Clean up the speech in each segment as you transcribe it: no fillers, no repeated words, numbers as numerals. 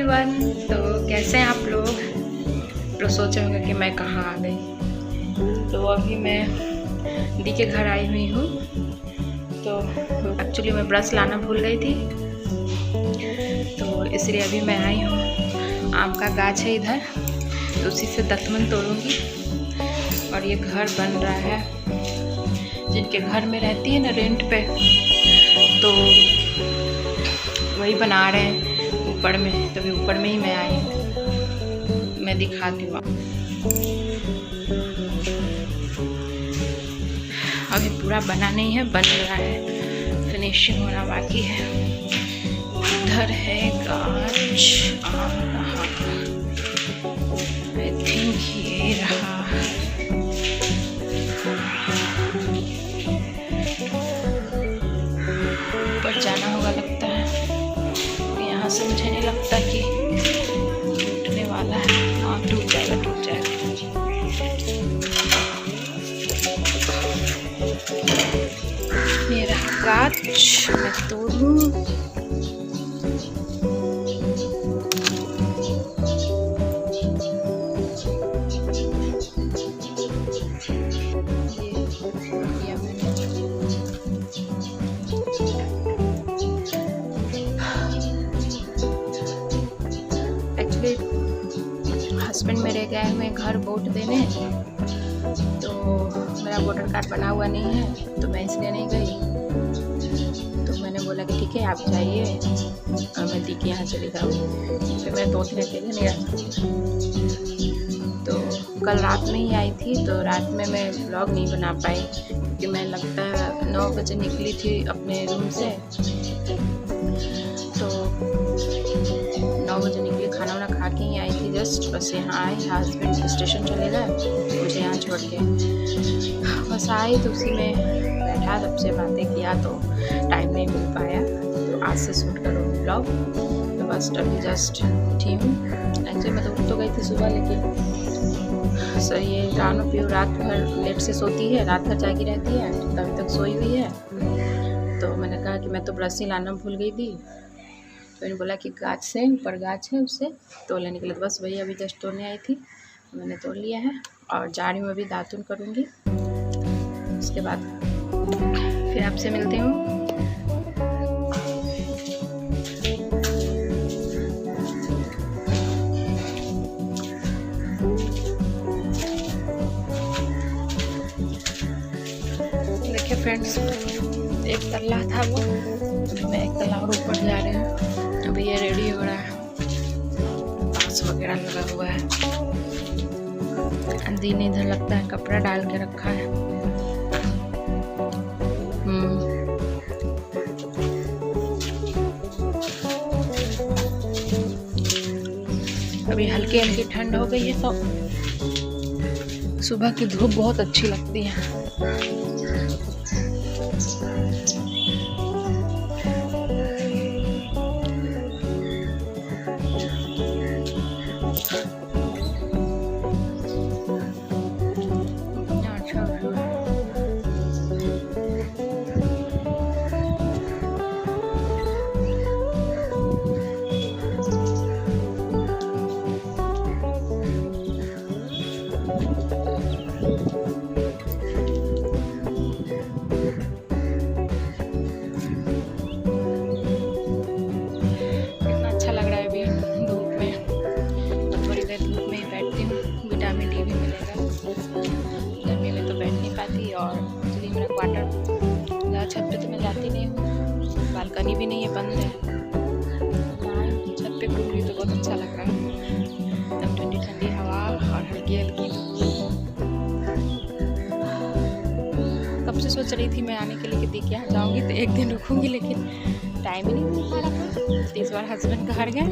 Everyone, तो कैसे हैं आप लोग सोचे होंगे कि मैं कहाँ आ गई। तो अभी मैं दी के घर आई हुई हूँ। तो एक्चुअली मैं ब्रश लाना भूल गई थी, तो इसलिए अभी मैं आई हूँ। आम का गाछ है इधर, तो उसी से दतमन तोड़ूंगी। और ये घर बन रहा है, जिनके घर में रहती है ना रेंट पे, तो वही बना रहे हैं ऊपर में। तभी ऊपर में ही मैं आई हूँ, मैं दिखाती हूँ। अभी पूरा बना नहीं है, बन रहा है, फिनिशिंग होना बाकी है। इधर है गाछ आम रहा, आई थिंक ये रहा। ऊपर जाना होगा लगता है, यहाँ से मुझे नहीं लगता कि टूटने वाला है। हाँ, टूट जाएगा, टूट जाएगा। ये रहा गाछ, मैं तोड़ूं। हस्बैंड मेरे गए हुए घर वोट देने, तो मेरा वोटर कार्ड बना हुआ नहीं है, तो मैं इसलिए नहीं गई। तो मैंने बोला कि ठीक है आप जाइए और मैं दी के यहाँ चली जाऊँ, फिर मैं 2 दिन अकेले नहीं रह सकती। तो कल रात में ही आई थी, तो रात में मैं व्लॉग नहीं बना पाई, क्योंकि मैं लगता है 9 बजे निकली थी अपने रूम से। तो 9 बजे निकली, खाना वाना खा के ही आई थी जस्ट। बस यहाँ आई, हस्बैंड स्टेशन चले गए, मुझे यहाँ छोड़ के। बस आई तो उसी में बैठा, सबसे बातें किया, तो टाइम नहीं मिल पाया। तो आज से शूट करूँगी ब्लॉग। तो बस अभी जस्ट उठी हूँ। एक्चुअली मैं तो उठ तो गई थी सुबह, लेकिन सर ये रानो पीऊ रात भर लेट से सोती है, रात भर जागी रहती है, तभी तक सोई हुई है। तो मैंने कहा कि मैं तो ब्रश ही लाना भूल गई थी। तो मैंने बोला कि गाछ से, ऊपर गाछ है, उससे तोड़ लेने के लिए। तो बस वही अभी जस्ट तोड़ने आई थी, तो मैंने तोड़ लिया है और जा रही हूँ अभी दातुन करूँगी। उसके बाद फिर आपसे मिलती हूँ। देखिए फ्रेंड्स, एक तल्ला था वो, मैं एक तल्ला और ऊपर जा रहे हैं। अभी ये रेडी हो रहा है, बांस वगैरह लगा हुआ है। दी ने इधर लगता है कपड़ा डाल के रखा है। अभी हल्की हल्की ठंड हो गई है, तो सुबह की धूप बहुत अच्छी लगती है। और एक्चुअली मेरा क्वार्टर छत पे तो मैं जाती नहीं हूँ, बालकनी भी नहीं है, बंद है। छत पे घूम रही तो बहुत अच्छा लग रहा है, एकदम ठंडी ठंडी हवा और हल्की हल्की। कब से सोच रही थी मैं आने के लिए कि दी के यहाँ जाऊँगी तो एक दिन रुकूँगी, लेकिन टाइम ही नहीं मिल पा रहा था। तो इस बार हस्बैंड घर गए,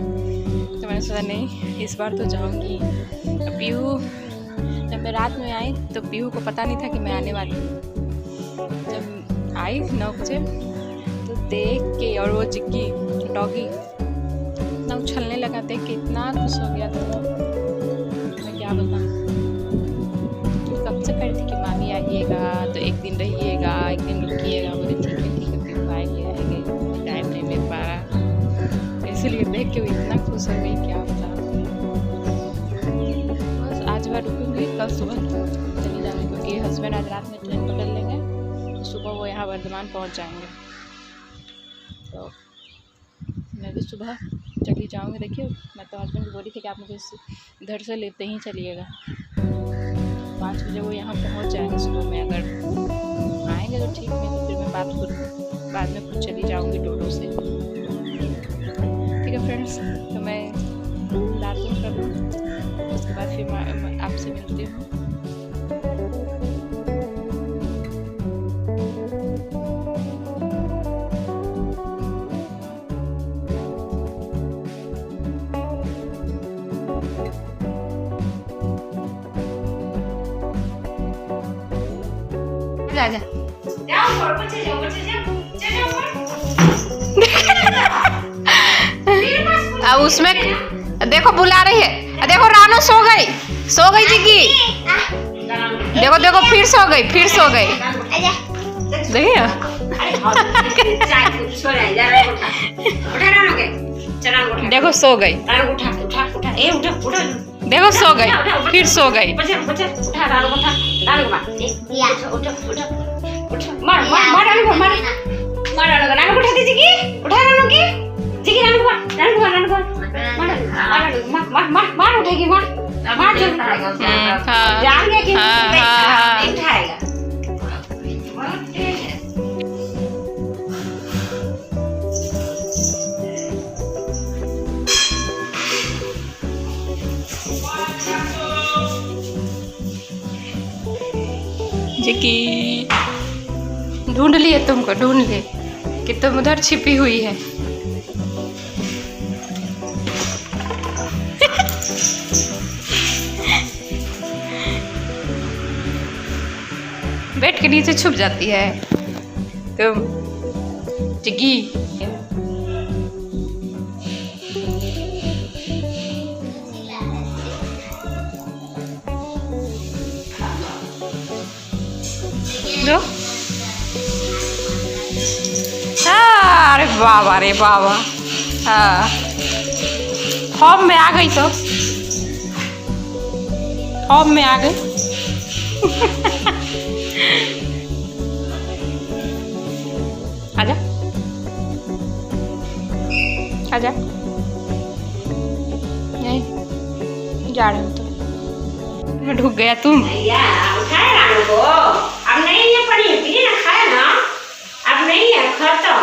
तो मैंने सोचा नहीं इस बार तो जाऊँगी। पीहू, जब मैं रात में आई तो पीहू को पता नहीं था कि मैं आने वाली हूँ। जब आई 9 बजे तो देख के, और वो जिग्गी डॉगी इतना उछलने लगा, देख के इतना खुश हो गया था। मैं क्या बताऊँ, तो कब से कह रही थी कि मामी आइएगा, तो एक दिन रहिएगा, एक दिन रुकिएगा। बोले ठीक है पीहू आएंगे, टाइम नहीं मिल पा रहा, इसलिए देख के वो इतना खुश हो गई क्या बता। बस आज बार रुकूंगी, कल सुबह चली जाऊँगी क्योंकि हस्बैंड आज रात में ट्रेन पकड़ लेंगे तो सुबह वो यहाँ वर्धमान पहुँच जाएंगे। तो मैं भी सुबह चली जाऊँगी। देखिए मैं तो हस्बैंड को बोली थी कि आप मुझे इधर से लेते ही चलिएगा, 5 बजे वो यहाँ पहुँच जाएंगे सुबह में। अगर आएंगे तो ठीक, नहीं तो फिर मैं बाद में खुद चली जाऊँगी टोटो से। ठीक है फ्रेंड्स, तो मैं दातुन कर लूँ, उसके बाद फिर मैं आपसे मिलती हूँ। जा अब उसमें देखो बुला रही है, देखो रानो सो गई जिग्गी, देखो देखो फिर सो गई देखिए। देखो सो गई, देखो सो गई, फिर सो गई। जिकी ढूंढ लिए, तुमको ढूंढ लिए कि तुम उधर छिपी हुई है। बेड के नीचे छुप जाती है तुम जिग्गी। दो अरे बाबा रे बाबा, हाँ फॉर्म में आ गई, तो फॉर्म में आ गई। आजा आजा, नहीं जा रहे हो तो ढुक गया तुम। अब नहीं है पनीर पीने ना खाया ना, अब नहीं है, खत्म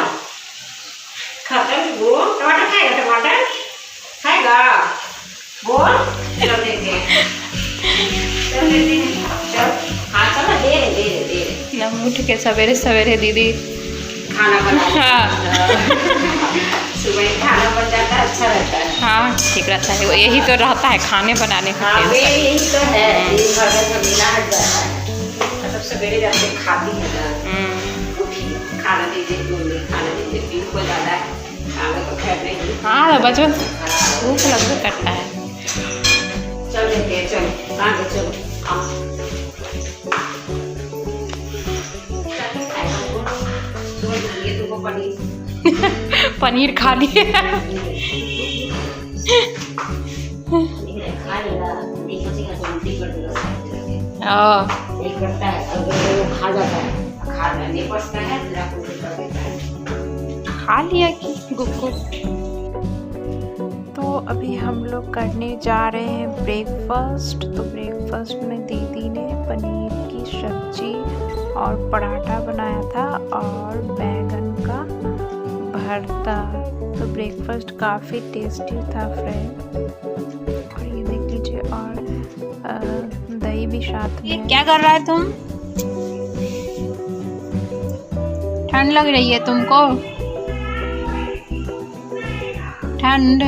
खत्म। वो टमाटर खाएगा, टमाटर खाएगा, बोल चलो देते चल। हाँ चलो दे रहे ना उठ के सवेरे सवेरे दीदी खाना बना। सुबह खाना बन जाता है, अच्छा रहता है। हाँ ठीक रहता है, यही तो रहता है खाने बनाने का। हाँ यही तो है, घर में मिला हट जाता है। सवेरे जाते खाती है ना, उठिए खाना दीजिए, खाना दीजिए, पीठ को ज़्यादा है खाना तो खैर नहीं। हाँ तो बचपन भूख लगता करता है। चल लेते चलो आगे चलो, तुमको पनीर खा लिए। खा लेगा, नहीं सोचेगा तो उल्टी कर देगा। एक करता है, अगर वो खा जाता है, खाना नहीं पचता है, कर देता है। खा लिया कि गुक्कू। तो अभी हम लोग करने जा रहे हैं ब्रेकफास्ट। तो ब्रेकफास्ट में दीदी ने पनीर की सब्जी और पराठा बनाया था और बैंगन का भरता। तो ब्रेकफास्ट काफ़ी टेस्टी था फ्रेंड, और ये देख लीजिए, और दही भी साथ में। ये क्या कर रहा है तुम? ठंड लग रही है तुमको? ठंड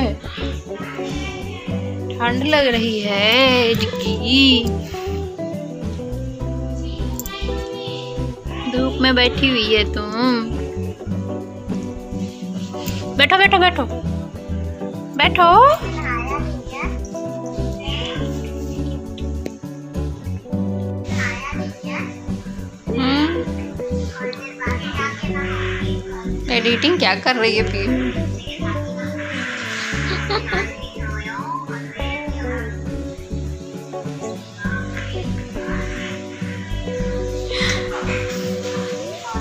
लग रही है जिग्गी, धूप में बैठी हुई है तुम। बैठो बैठो बैठो बैठो। एडिटिंग क्या कर रही है फिर?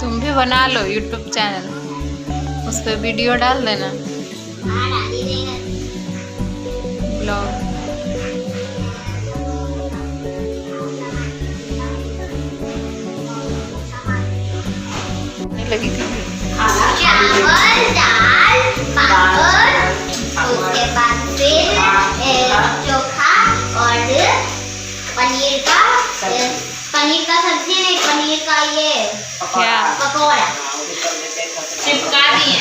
तुम भी बना लो यूट्यूब चैनल, उस पर वीडियो डाल देना, ब्लॉग। लगी थी चावल, दाल, पापड़, उसके बाद फिर चोखा और पनीर का सब्जी नहीं, पनीर का ये क्या पकौड़ा चिपका दिए।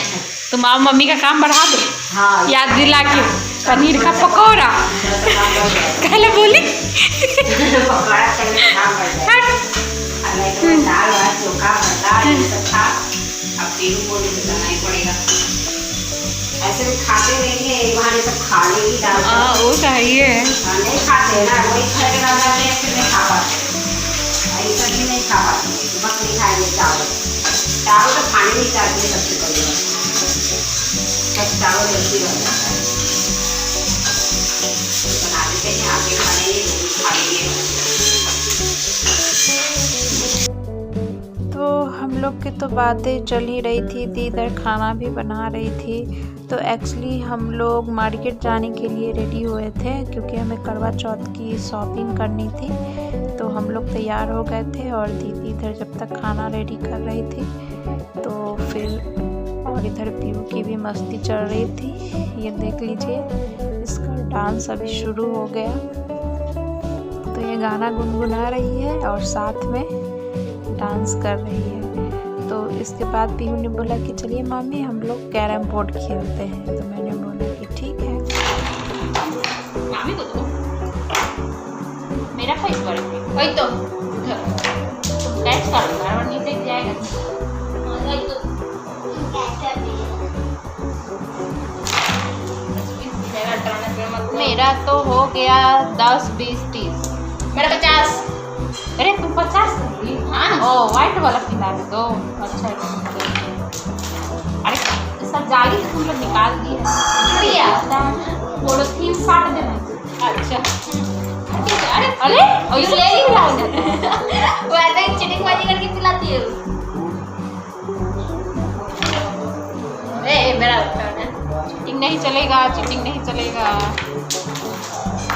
तुम आओ मम्मी का काम बढ़ा दो, हाँ याद दिला के पनीर का पकौड़ा कहले बोली। पकौड़ा करने काम करता है। दाल वाल चोखा भरता ये सब था, अब पीरू को भी बताना ही पड़ेगा। ऐसे भी खाते नहीं है, एक बहाने सब खा लेगी दाल। हाँ वो चाहिए, नहीं खाते ना, वही खाने का जाते हैं, फिर नहीं खा पाते, ऐसा भी नहीं खा पाते, बस नहीं खाएंगे चावल। चावल तो खाने नहीं चाहते सबसे पहले, बस चावल जल्दी बन जाता है, बना देते हैं आगे खाने खा लेंगे। तो हम लोग की तो बातें चल ही रही थी, इधर खाना भी बना रही थी। तो एक्चुअली हम लोग मार्केट जाने के लिए रेडी हुए थे, क्योंकि हमें करवा चौथ की शॉपिंग करनी थी। तो हम लोग तैयार हो गए थे और दीदी इधर जब तक खाना रेडी कर रही थी, तो फिर और इधर पीयू की भी मस्ती चल रही थी। ये देख लीजिए, इसका डांस अभी शुरू हो गया। तो ये गाना गुनगुना रही है और साथ में डांस कर रही है। तो इसके बाद पीहू ने बोला कि चलिए मामी हम लोग कैरम बोर्ड खेलते हैं। तो मैंने बोला कि ठीक है। मामी को दो, मेरा फेस पर वही तो कैच कर लो, और नीचे जाएगा वही तो मेरा तो हो गया 10, 20, 30, मेरा 50। अरे तुम 50 दी? हाँ ओ वाइट वाला खिला दो। अच्छा अरे सब जाली से तुम लोग निकाल दी है, पॉलिथीन साट देना। अच्छा अरे अरे ऐसे ले ली खिला दे। वैसे ही चिटिंगबाजी करके पिलाती है। ए मेरा टर्न है। चीटिंग नहीं चलेगा, चीटिंग नहीं चलेगा।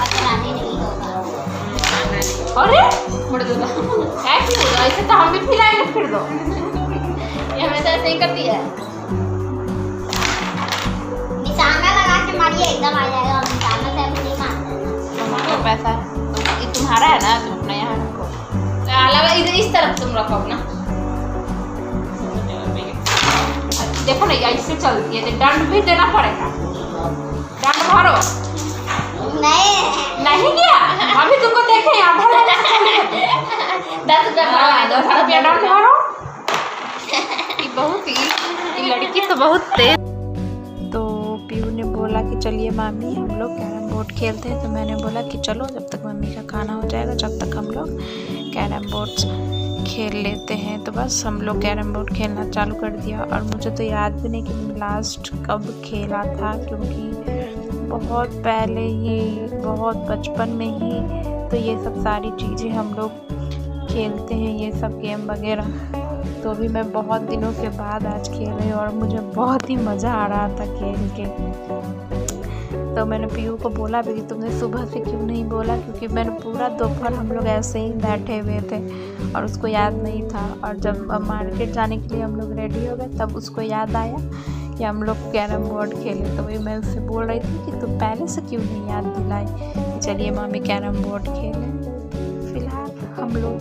अपनाने नहीं होगा। अरे मुड़ दो ऐसे होगा, ऐसे तो हम भी पिलाएंगे फिर दो। ये हमेशा ऐसे ही करती है। निशाना लगा के मारिए, एकदम आ जाएगा। और निशाना से अभी नहीं मारना। तुम्हारा पैसा है, ये तुम्हारा है ना, तुम अपना यहाँ रखो। अलावा इधर इस तरफ तुम रखो अपना। देखो ना ऐसे चलती है, दंड भी देना पड़ेगा। दंड भरो। नहीं किया अभी तुमको देखे यहाँ 10 रुपया दंड भरो। ये बहुत ये लड़की तो बहुत तेज। तो पीयू ने बोला कि चलिए मामी हम लोग कैरम बोर्ड खेलते हैं। तो मैंने बोला कि चलो जब तक मम्मी का खाना हो जाएगा जब तक हम लोग कैरम बोर्ड खेल लेते हैं। तो बस हम लोग कैरम बोर्ड खेलना चालू कर दिया। और मुझे तो याद भी नहीं कि लास्ट कब खेला था, क्योंकि बहुत पहले ही, बहुत बचपन में ही तो ये सब सारी चीज़ें हम लोग खेलते हैं, ये सब गेम वगैरह। तो भी मैं बहुत दिनों के बाद आज खेल रही हूँ और मुझे बहुत ही मज़ा आ रहा था खेल के। तो मैंने पीयू को बोला भी कि तुमने सुबह से क्यों नहीं बोला, क्योंकि मैंने पूरा दोपहर हम लोग ऐसे ही बैठे हुए थे और उसको याद नहीं था। और जब मार्केट जाने के लिए हम लोग रेडी हो गए तब उसको याद आया कि हम लोग कैरम बोर्ड खेले। तो वही मैं उससे बोल रही थी कि तुम पहले से क्यों नहीं याद दिलाई कि चलिए मामी कैरम बोर्ड खेलें। फिलहाल हम लोग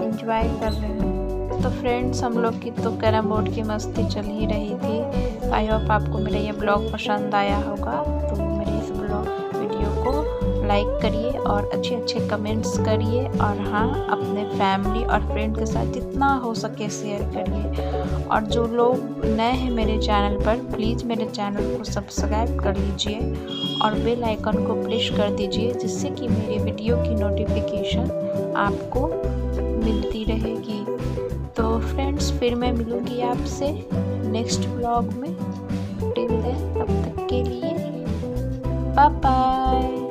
एंजॉय कर रहे हैं। तो फ्रेंड्स हम लोग की तो कैरम बोर्ड की मस्ती चल ही रही थी। आई होप आपको मेरा ये ब्लॉग पसंद आया होगा। तो मेरे इस वीडियो को लाइक करिए और अच्छे अच्छे कमेंट्स करिए। और हाँ, अपने फैमिली और फ्रेंड के साथ जितना हो सके शेयर करिए। और जो लोग नए हैं मेरे चैनल पर, प्लीज़ मेरे चैनल को सब्सक्राइब कर लीजिए और बेल आइकन को प्रेस कर दीजिए, जिससे कि मेरी वीडियो की नोटिफिकेशन आपको मिलती रहेगी। तो फ्रेंड्स फिर मैं मिलूँगी आपसे नेक्स्ट ब्लॉग में। टिल देन, तब तक के लिए बाय बाय।